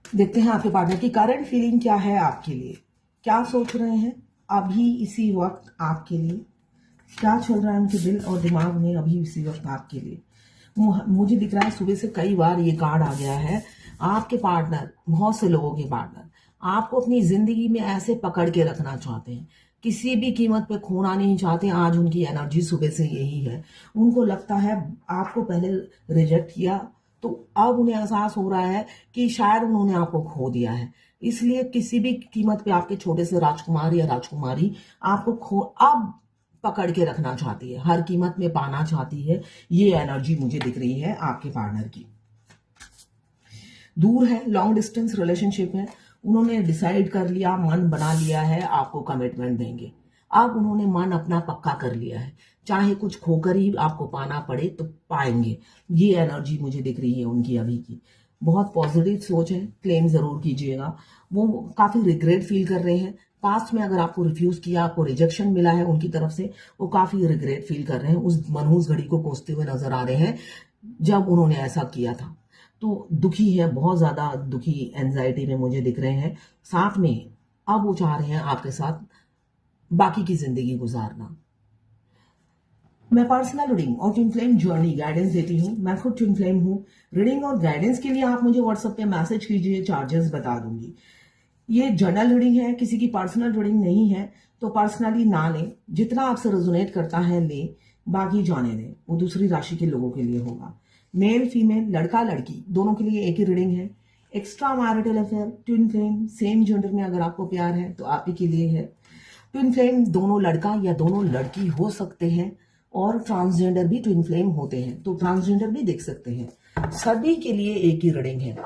देखते हैं आपके पार्टनर की करंट फीलिंग क्या है आपके लिए, क्या सोच रहे हैं अभी इसी वक्त आपके लिए, क्या चल रहा है उनके दिल और दिमाग में अभी इसी वक्त आपके लिए। मुझे दिख रहा है सुबह से कई बार ये कार्ड आ गया है। आपके पार्टनर, बहुत से लोगों के पार्टनर आपको अपनी जिंदगी में ऐसे पकड़ के रखना चाहते हैं, किसी भी कीमत पे खोना नहीं चाहते। आज उनकी एनर्जी सुबह से यही है। उनको लगता है आपको पहले रिजेक्ट किया, तो अब उन्हें एहसास हो रहा है कि शायद उन्होंने आपको खो दिया है। इसलिए किसी भी कीमत पे आपके छोटे से राजकुमार या राजकुमारी आपको अब पकड़ के रखना चाहती है, हर कीमत में पाना चाहती है। ये एनर्जी मुझे दिख रही है आपके पार्टनर की। दूर है, लॉन्ग डिस्टेंस रिलेशनशिप है। उन्होंने डिसाइड कर लिया, मन बना लिया है, आपको कमिटमेंट देंगे। अब उन्होंने मन अपना पक्का कर लिया है, चाहे कुछ खोकर ही आपको पाना पड़े तो पाएंगे। ये एनर्जी मुझे दिख रही है उनकी अभी की। बहुत पॉजिटिव सोच है, क्लेम जरूर कीजिएगा। वो काफी रिग्रेट फील कर रहे हैं। पास्ट में अगर आपको रिफ्यूज किया, आपको रिजेक्शन मिला है उनकी तरफ से, वो काफी रिग्रेट फील कर रहे हैं, उस मनहूस घड़ी को कोसते हुए नजर आ रहे हैं जब उन्होंने ऐसा किया था। तो दुखी है, बहुत ज्यादा दुखी, एंजाइटी में मुझे दिख रहे हैं। साथ में अब वो चाह रहे हैं आपके साथ बाकी की जिंदगी गुजारना। मैं पर्सनल रीडिंग और ट्विन फ्लेम जर्नी गाइडेंस देती हूँ। मैं खुद ट्विन फ्लेम हूँ। रीडिंग और गाइडेंस के लिए आप मुझे व्हाट्सएप पे मैसेज कीजिए, चार्जेस बता दूंगी। ये जनरल रीडिंग है, किसी की पर्सनल रीडिंग नहीं है, तो पर्सनली ना लें। जितना आपसे रेजोनेट करता है ले, बाकी जाने दें, वो दूसरी राशि के लोगों के लिए होगा। मेल फीमेल, लड़का लड़की, दोनों के लिए एक ही रीडिंग है। Extra marital affair, twin flame, same gender में अगर आपको प्यार है तो आप ही के लिए है। ट्विन फ्लेम दोनों लड़का या दोनों लड़की हो सकते हैं, और ट्रांसजेंडर भी ट्विन फ्लेम होते हैं, तो ट्रांसजेंडर भी देख सकते हैं। सभी के लिए एक ही रीडिंग है,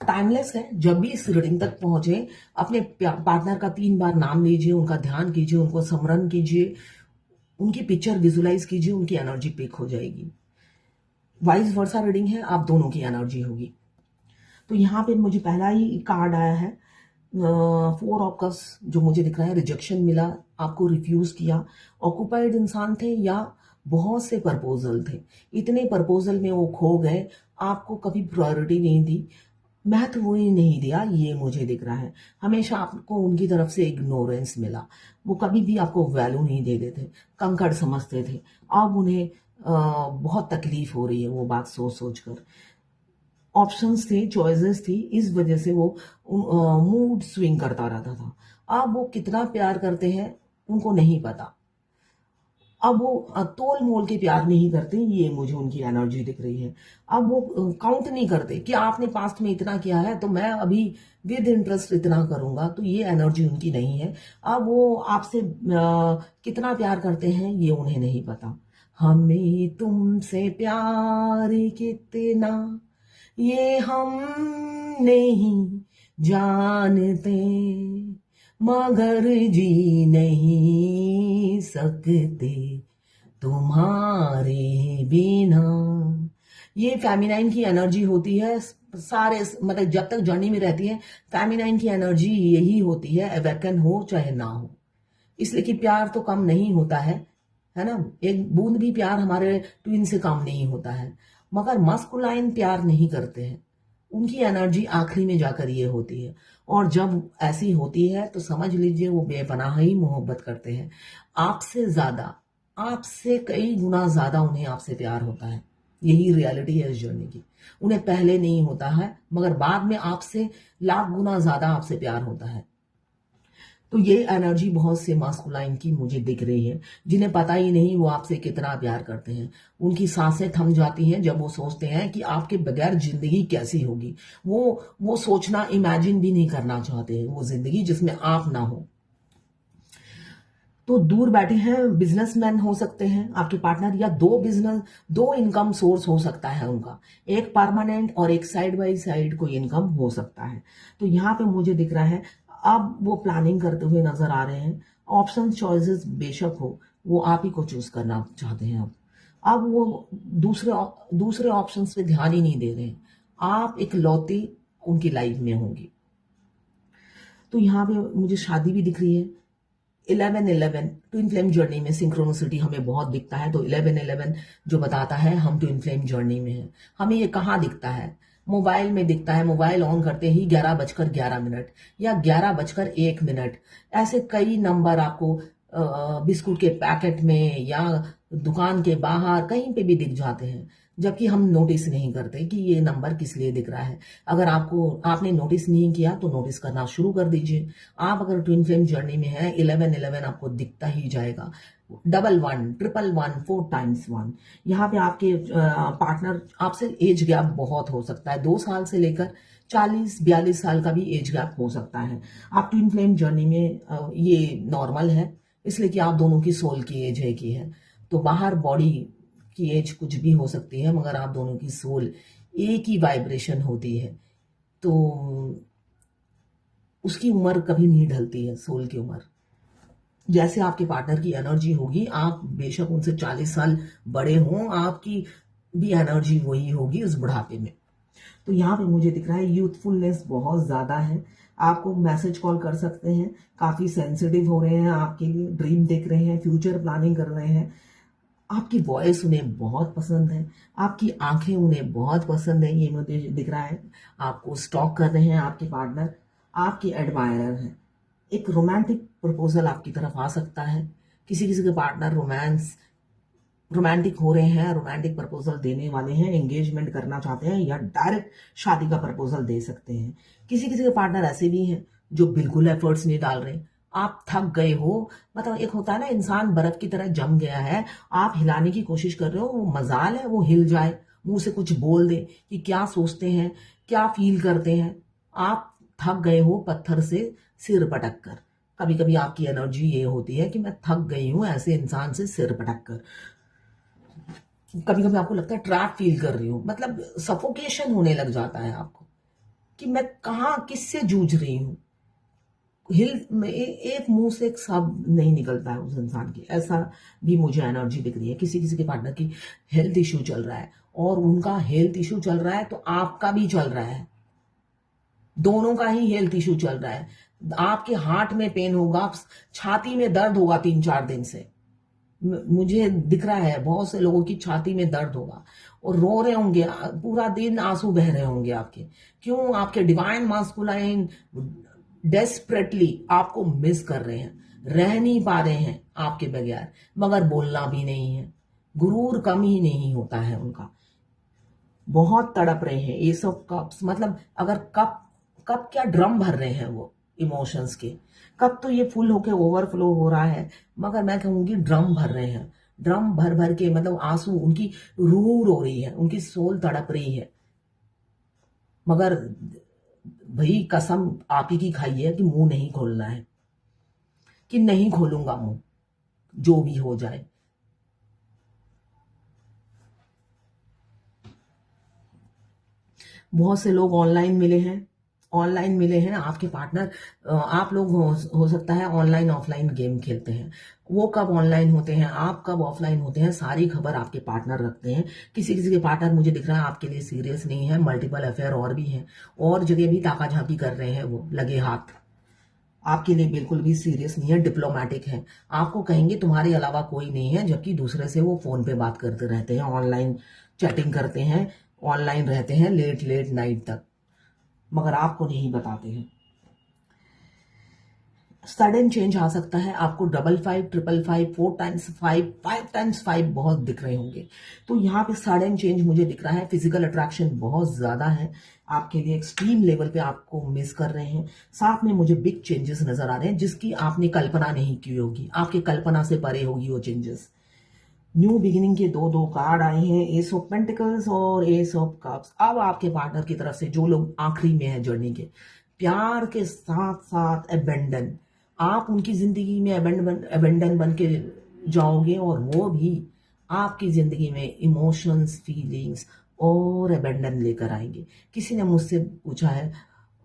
टाइमलेस है। जब भी इस रीडिंग तक पहुंचे, अपने पार्टनर का 3 बार नाम लीजिए, उनका ध्यान कीजिए, उनको स्मरण कीजिए, उनकी पिक्चर विजुलाइज कीजिए, उनकी एनर्जी पिक हो जाएगी। वाइस वर्सा रीडिंग है, आप दोनों की एनर्जी होगी। तो यहाँ पे मुझे पहला ही कार्ड आया है 4 ऑफ कप्स, जो मुझे दिख रहा है रिजेक्शन मिला, आपको रिफ्यूज किया। ऑक्युपाइड इंसान थे या बहुत से प्रपोजल थे, इतने प्रपोजल में वो खो गए, आपको कभी प्रायोरिटी नहीं दी, महत्व ही नहीं दिया, ये मुझे दिख रहा है। हमेशा आपको उनकी तरफ से इग्नोरेंस मिला, वो कभी भी आपको वैल्यू नहीं देते थे, कंकड़ समझते थे। अब उन्हें बहुत तकलीफ हो रही है वो बात सोच सोच कर। ऑप्शंस थे, चॉइसेस थी, इस वजह से वो मूड स्विंग करता रहता था। अब वो कितना प्यार करते हैं उनको नहीं पता। अब वो तोल मोल के प्यार नहीं करते, ये मुझे उनकी एनर्जी दिख रही है। अब वो काउंट नहीं करते कि आपने पास्ट में इतना किया है तो मैं अभी विद इंटरेस्ट इतना करूंगा, तो ये एनर्जी उनकी नहीं है। अब वो आपसे कितना प्यार करते हैं ये उन्हें नहीं पता। हमें तुमसे प्यार कितना ये हम नहीं जानते, मगर जी नहीं सकते तुम्हारे बिना। ये फेमिनाइन की एनर्जी होती है। सारे मतलब जब तक जर्नी में रहती है, फेमिनाइन की एनर्जी यही होती है, अवेकन हो चाहे ना हो। इसलिए कि प्यार तो कम नहीं होता है ना। एक बूंद भी प्यार हमारे ट्विन से कम नहीं होता है, मगर मस्कुलाइन प्यार नहीं करते हैं। उनकी एनर्जी आखिरी में जाकर ये होती है, और जब ऐसी होती है तो समझ लीजिए वो बेपनाह ही मोहब्बत करते हैं आपसे ज्यादा, आपसे कई गुना ज्यादा उन्हें आपसे प्यार होता है। यही रियलिटी है इस जर्नी की। उन्हें पहले नहीं होता है, मगर बाद में आपसे लाख गुना ज्यादा आपसे प्यार होता है। तो ये एनर्जी बहुत से मास्कुलाइन की मुझे दिख रही है, जिन्हें पता ही नहीं वो आपसे कितना प्यार करते हैं। उनकी सांसें थम जाती हैं जब वो सोचते हैं कि आपके बगैर जिंदगी कैसी होगी। वो सोचना, इमेजिन भी नहीं करना चाहते हैं वो जिंदगी जिसमें आप ना हो। तो दूर बैठे हैं, बिजनेसमैन हो सकते हैं आपके पार्टनर, या दो इनकम सोर्स हो सकता है उनका, एक परमानेंट और एक साइड बाय साइड कोई इनकम हो सकता है। तो यहाँ पे मुझे दिख रहा है अब वो प्लानिंग करते हुए नजर आ रहे हैं। ऑप्शन चॉइसेस बेशक हो, वो आप ही को चूज करना चाहते हैं। अब वो दूसरे ऑप्शंस पे ध्यान ही नहीं दे रहे हैं, आप एक लौती उनकी लाइफ में होंगी। तो यहाँ पे मुझे शादी भी दिख रही है। 11-11 ट्विन फ्लेम जर्नी में सिंक्रोनिसिटी हमें बहुत दिखता है। तो 11-11 जो बताता है हम ट्विन फ्लेम जर्नी में हैं। हमें ये कहाँ दिखता है? मोबाइल में दिखता है, मोबाइल ऑन करते ही 11:11 या 11:01, ऐसे कई नंबर आपको बिस्कुट के पैकेट में या दुकान के बाहर कहीं पे भी दिख जाते हैं, जबकि हम नोटिस नहीं करते कि ये नंबर किस लिए दिख रहा है। अगर आपने नोटिस नहीं किया तो नोटिस करना शुरू कर दीजिए। आप अगर ट्विन फ्लेम जर्नी में हैं, 1111 आपको दिखता ही जाएगा। 11, 111, 4 टाइम्स 1। यहाँ पे आपके पार्टनर आपसे एज गैप बहुत हो सकता है, 2 साल से लेकर 40-42 साल का भी एज गैप हो सकता है। आप ट्विन फ्लेम जर्नी में ये नॉर्मल है, इसलिए कि आप दोनों की सोल की एज एक ही है। तो बाहर बॉडी की एज कुछ भी हो सकती है, मगर आप दोनों की सोल एक ही वाइब्रेशन होती है, तो उसकी उम्र कभी नहीं ढलती है, सोल की उम्र। जैसे आपके पार्टनर की एनर्जी होगी, आप बेशक उनसे 40 साल बड़े हों, आपकी भी एनर्जी वही होगी उस बुढ़ापे में। तो यहाँ पे मुझे दिख रहा है यूथफुलनेस बहुत ज़्यादा है। आपको मैसेज कॉल कर सकते हैं, काफ़ी सेंसिटिव हो रहे हैं आपके लिए, ड्रीम देख रहे हैं, फ्यूचर प्लानिंग कर रहे हैं। आपकी वॉइस उन्हें बहुत पसंद है, आपकी आंखें उन्हें बहुत पसंद है, ये मुझे दिख रहा है। आपको स्टॉक कर रहे हैं आपके पार्टनर, आपके एडमायरर हैं। एक रोमांटिक प्रपोजल आपकी तरफ आ सकता है। किसी किसी के पार्टनर रोमांटिक हो रहे हैं, रोमांटिक प्रपोजल देने वाले हैं, एंगेजमेंट करना चाहते हैं या डायरेक्ट शादी का प्रपोजल दे सकते हैं। किसी किसी के पार्टनर ऐसे भी हैं जो बिल्कुल एफर्ट्स नहीं डाल रहे। आप थक गए हो, मतलब एक होता है ना, इंसान बर्फ की तरह जम गया है, आप हिलाने की कोशिश कर रहे हो, वो मजाल है वो हिल जाए, मुंह से कुछ बोल दे कि क्या सोचते हैं, क्या फील करते हैं। आप थक गए हो पत्थर से सिर पटक कर। कभी कभी आपकी एनर्जी ये होती है कि मैं थक गई हूं ऐसे इंसान से सिर पटक कर। कभी कभी आपको लगता है ट्रैप फील कर रही हूँ, मतलब सफोकेशन होने लग जाता है आपको कि मैं कहाँ किससे जूझ रही हूँ। एक मुंह से एक शब्द नहीं निकलता है उस इंसान की, ऐसा भी मुझे एनर्जी दिख रही है। किसी किसी के पार्टनर की हेल्थ इश्यू चल रहा है, और उनका हेल्थ इश्यू चल रहा है तो आपका भी चल रहा है, दोनों का ही हेल्थ इश्यू चल रहा है। आपके हार्ट में पेन होगा, छाती में दर्द होगा 3-4 दिन से। मुझे दिख रहा है बहुत से लोगों की छाती में दर्द होगा और रो रहे होंगे, पूरा दिन आंसू बह रहे होंगे आपके। क्यों? आपके डिवाइन मास्कुलाइन डेस्परेटली आपको मिस कर रहे हैं, रह नहीं पा रहे हैं आपके बगैर, मगर बोलना भी नहीं है। गुरूर कम ही नहीं होता है उनका, बहुत तड़प रहे हैं ये सब कप्स। मतलब अगर कप कप क्या, ड्रम भर रहे हैं वो इमोशंस के। कप तो ये फुल होके ओवरफ्लो हो रहा है, मगर मैं कहूंगी ड्रम भर रहे हैं, ड्रम भर भर के, मतलब आंसू, उनकी रूह रो रही है, उनकी सोल तड़प रही है। मगर भाई कसम आप ही की खाई है कि मुंह नहीं खोलना है, कि नहीं खोलूंगा मुंह, जो भी हो जाए। बहुत से लोग ऑनलाइन मिले हैं आपके पार्टनर। आप लोग हो सकता है ऑनलाइन ऑफलाइन गेम खेलते हैं। वो कब ऑनलाइन होते हैं, आप कब ऑफलाइन होते हैं, सारी खबर आपके पार्टनर रखते हैं। किसी किसी के पार्टनर मुझे दिख रहा है आपके लिए सीरियस नहीं है, मल्टीपल अफेयर और भी हैं, और जगह भी ताका झाकी कर रहे हैं, वो लगे हाथ। आपके लिए बिल्कुल भी सीरियस नहीं है, डिप्लोमेटिक है। आपको कहेंगे तुम्हारे अलावा कोई नहीं है, जबकि दूसरे से वो फोन पे बात करते रहते हैं, ऑनलाइन चैटिंग करते हैं, ऑनलाइन रहते हैं लेट लेट नाइट तक, मगर आपको नहीं बताते हैं। सडन चेंज आ सकता है आपको। 55, 555, 4 टाइम्स 5, 5 टाइम्स 5 बहुत दिख रहे होंगे। तो यहाँ पे सडन चेंज मुझे दिख रहा है, फिजिकल अट्रैक्शन बहुत ज्यादा है आपके लिए, एक्सट्रीम लेवल पे आपको मिस कर रहे हैं। साथ में मुझे बिग चेंजेस नजर आ रहे हैं जिसकी आपने कल्पना नहीं की होगी, आपके कल्पना से परे होगी वो चेंजेस। न्यू बिगिनिंग के दो दो कार्ड आए हैं, एस ऑफ पेंटिकल्स और एस ऑफ कप्स। अब आपके पार्टनर की तरफ से, जो लोग आखिरी में हैं जर्नी के, प्यार के साथ साथ अबेंडन, आप उनकी जिंदगी में अबेंडन बन के जाओगे, और वो भी आपकी जिंदगी में इमोशंस, फीलिंग्स और अबेंडन लेकर आएंगे। किसी ने मुझसे पूछा है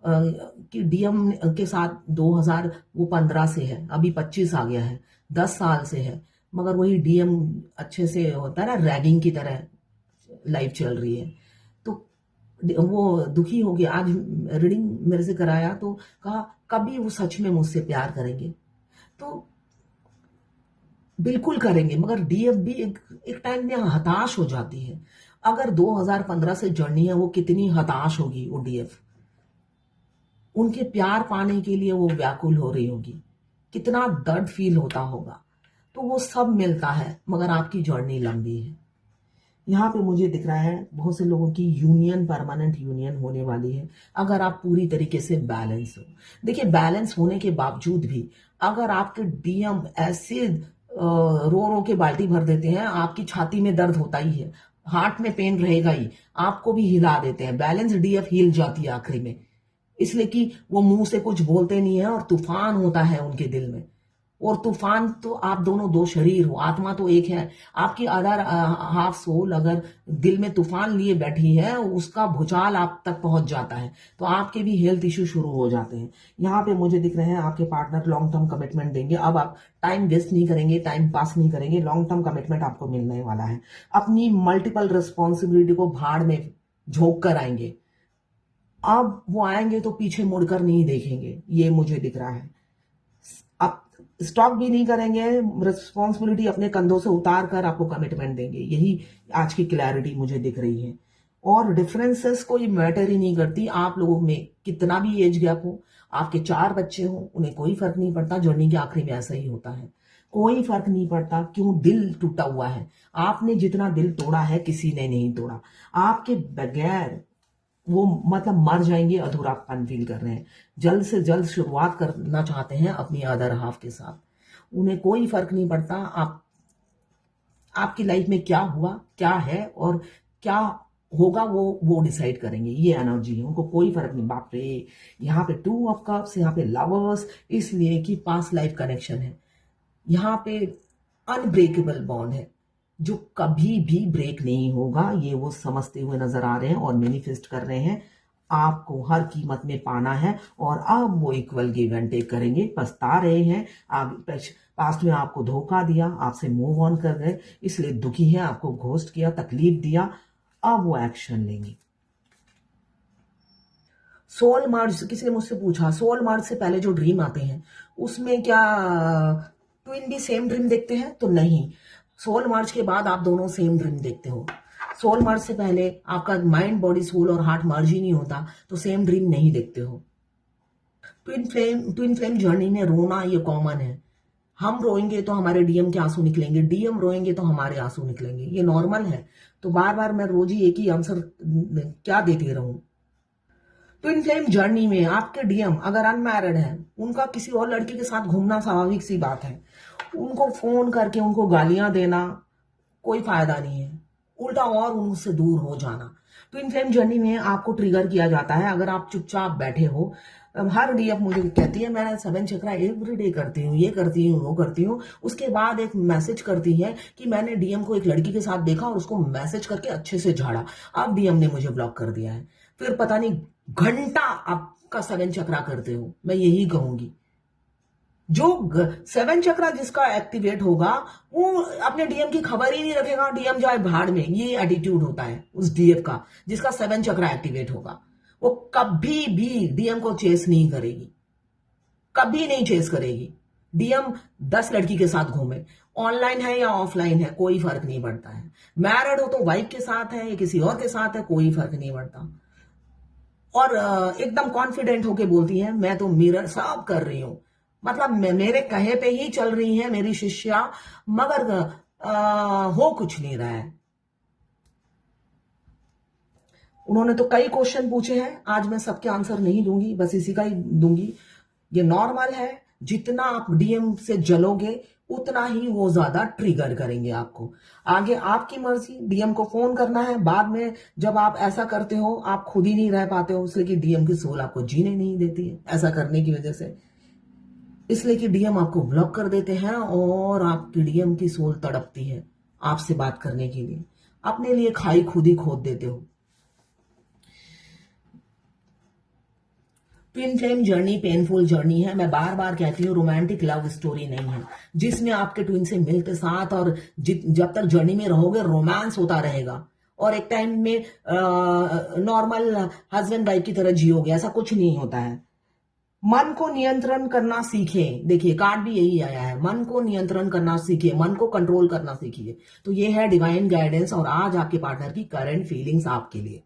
कि डीएम के साथ 2015 से है, अभी 25 आ गया है, 10 साल से है, मगर वही डीएम अच्छे से होता है ना, रैगिंग की तरह लाइफ चल रही है। तो वो दुखी हो गया। आज रीडिंग मेरे से कराया तो कहा कभी वो सच में मुझसे प्यार करेंगे, तो बिल्कुल करेंगे, मगर डीएफ भी एक टाइम में हताश हो जाती है। अगर 2015 से जर्नी है, वो कितनी हताश होगी वो डीएफ, उनके प्यार पाने के लिए वो व्याकुल हो रही होगी, कितना दर्द फील होता होगा। तो वो सब मिलता है, मगर आपकी जर्नी लंबी है। यहाँ पे मुझे दिख रहा है बहुत से लोगों की यूनियन, परमानेंट यूनियन होने वाली है, अगर आप पूरी तरीके से बैलेंस हो। देखिए, बैलेंस होने के बावजूद भी अगर आपके डीएम ऐसे रो रो के बाल्टी भर देते हैं, आपकी छाती में दर्द होता ही है, हार्ट में पेन रहेगा ही, आपको भी हिला देते हैं, बैलेंस डीएफ हिल जाती है आखिरी में, इसलिए कि वो मुंह से कुछ बोलते नहीं है और तूफान होता है उनके दिल में। और तूफान तो आप दोनों दो शरीर हो, आत्मा तो एक है। आपकी अदर हाफ सोल अगर दिल में तूफान लिए बैठी है, उसका भूचाल आप तक पहुंच जाता है, तो आपके भी हेल्थ इश्यू शुरू हो जाते हैं। यहाँ पे मुझे दिख रहे हैं आपके पार्टनर लॉन्ग टर्म कमिटमेंट देंगे। अब आप टाइम वेस्ट नहीं करेंगे, टाइम पास नहीं करेंगे, लॉन्ग टर्म कमिटमेंट आपको मिलने वाला है। अपनी मल्टीपल रिस्पॉन्सिबिलिटी को भाड़ में झोंक कर आएंगे। अब वो आएंगे तो पीछे मुड़कर नहीं देखेंगे, ये मुझे दिख रहा है। अब स्टॉक भी नहीं करेंगे, रिस्पॉन्सिबिलिटी अपने कंधों से उतार कर आपको कमिटमेंट देंगे, यही आज की क्लैरिटी मुझे दिख रही है। और डिफरेंसेस कोई मैटर ही नहीं करती, आप लोगों में कितना भी एज गैप हो, आपके 4 बच्चे हो, उन्हें कोई फर्क नहीं पड़ता। जर्नी के आखिरी में ऐसा ही होता है, कोई फर्क नहीं पड़ता क्यों दिल टूटा हुआ है। आपने जितना दिल तोड़ा है, किसी ने नहीं तोड़ा। आपके बगैर वो मतलब मर जाएंगे, अधूरापन फील कर रहे हैं, जल्द से जल्द शुरुआत करना चाहते हैं अपनी अदर हाफ के साथ। उन्हें कोई फर्क नहीं पड़ता आपकी लाइफ में क्या हुआ, क्या है और क्या होगा, वो डिसाइड करेंगे। ये एनर्जी है, उनको कोई फर्क नहीं। बाप रे, यहाँ पे 2 ऑफ कप्स, यहाँ पे लवर्स, इसलिए कि पास्ट लाइफ कनेक्शन है। यहाँ पे अनब्रेकेबल बॉन्ड है जो कभी भी ब्रेक नहीं होगा, ये वो समझते हुए नजर आ रहे हैं और मैनिफेस्ट कर रहे हैं। आपको हर कीमत में पाना है और अब वो इक्वल गिव एंड टेक करेंगे। पछता रहे हैं, आप पास्ट में आपको धोखा दिया, आपसे मूव ऑन कर गए, इसलिए दुखी है, आपको घोस्ट किया, तकलीफ दिया, अब वो एक्शन लेंगे। सोल मर्ज, किसी ने मुझसे पूछा सोल मर्ज से पहले जो ड्रीम आते हैं उसमें क्या ट्विन भी सेम ड्रीम देखते हैं? तो नहीं, सोल मर्ज के बाद आप दोनों सेम ड्रीम देखते हो। सोल मर्ज से पहले आपका माइंड, बॉडी, सोल और हार्ट मर्ज ही नहीं होता, तो सेम ड्रीम नहीं देखते हो। ट्विन फ्लेम जर्नी में रोना ये कॉमन है। हम रोएंगे तो हमारे डीएम के आंसू निकलेंगे, डीएम रोएंगे तो हमारे आंसू निकलेंगे, ये नॉर्मल है। तो बार बार मैं रोज ही एक ही आंसर क्या देती रहूं? ट्विन फ्लेम जर्नी में आपके डीएम अगर अनमैरिड है, उनका किसी और लड़की के साथ घूमना स्वाभाविक सी बात है। उनको फोन करके उनको गालियां देना कोई फायदा नहीं है, उल्टा और उनसे दूर हो जाना। ट्विन फ्लेम जर्नी में आपको ट्रिगर किया जाता है अगर आप चुपचाप बैठे हो। हर डीएफ मुझे कहती है मैं 7 चक्रा एवरी डे करती हूँ, ये करती हूँ, वो करती हूँ, उसके बाद एक मैसेज करती है कि मैंने डीएम को एक लड़की के साथ देखा और उसको मैसेज करके अच्छे से झाड़ा, अब डीएम ने मुझे ब्लॉक कर दिया है। फिर पता नहीं घंटा आपका 7 चक्रा करते हो। मैं यही कहूंगी, जो 7 चक्रा जिसका एक्टिवेट होगा वो अपने डीएम की खबर ही नहीं रखेगा, डीएम जाए भाड़ में, ये एटीट्यूड होता है उस डीएफ का जिसका 7 चक्रा एक्टिवेट होगा। वो कभी भी डीएम को चेस नहीं करेगी, कभी नहीं चेस करेगी। डीएम 10 लड़की के साथ घूमे, ऑनलाइन है या ऑफलाइन है, कोई फर्क नहीं पड़ता है। मैरिड हो तो वाइफ के साथ है या किसी और के साथ है, कोई फर्क नहीं पड़ता। और एकदम कॉन्फिडेंट होके बोलती है मैं तो मिरर सब कर रही हूं, मतलब मेरे कहे पे ही चल रही है मेरी शिष्या, मगर हो कुछ नहीं रहा है। उन्होंने तो कई क्वेश्चन पूछे हैं, आज मैं सबके आंसर नहीं दूंगी, बस इसी का ही दूंगी। ये नॉर्मल है, जितना आप डीएम से जलोगे उतना ही वो ज्यादा ट्रिगर करेंगे आपको। आगे आपकी मर्जी, डीएम को फोन करना है, बाद में जब आप ऐसा करते हो आप खुद ही नहीं रह पाते हो, इसलिए कि डीएम की सोल आपको जीने नहीं देती है ऐसा करने की वजह से, इसलिए कि डीएम आपको ब्लॉक कर देते हैं और आपकी डीएम की सोल तड़पती है आपसे बात करने के लिए, अपने लिए खाई खुद ही खोद देते हो। Twin flame journey painful journey है, मैं बार बार कहती हूँ, रोमांटिक लव स्टोरी नहीं है जिसमें आपके ट्विन से मिलते साथ और जब तक जर्नी में रहोगे रोमांस होता रहेगा और एक टाइम में नॉर्मल हस्बैंड वाइफ की तरह जियोगे, ऐसा कुछ नहीं होता है। मन को नियंत्रण करना सीखें। देखिए कार्ड भी यही आया है, मन को नियंत्रण करना सीखिए, मन को कंट्रोल करना सीखिए। तो ये है डिवाइन गाइडेंस और आज आपके पार्टनर की करंट फीलिंग्स आपके लिए।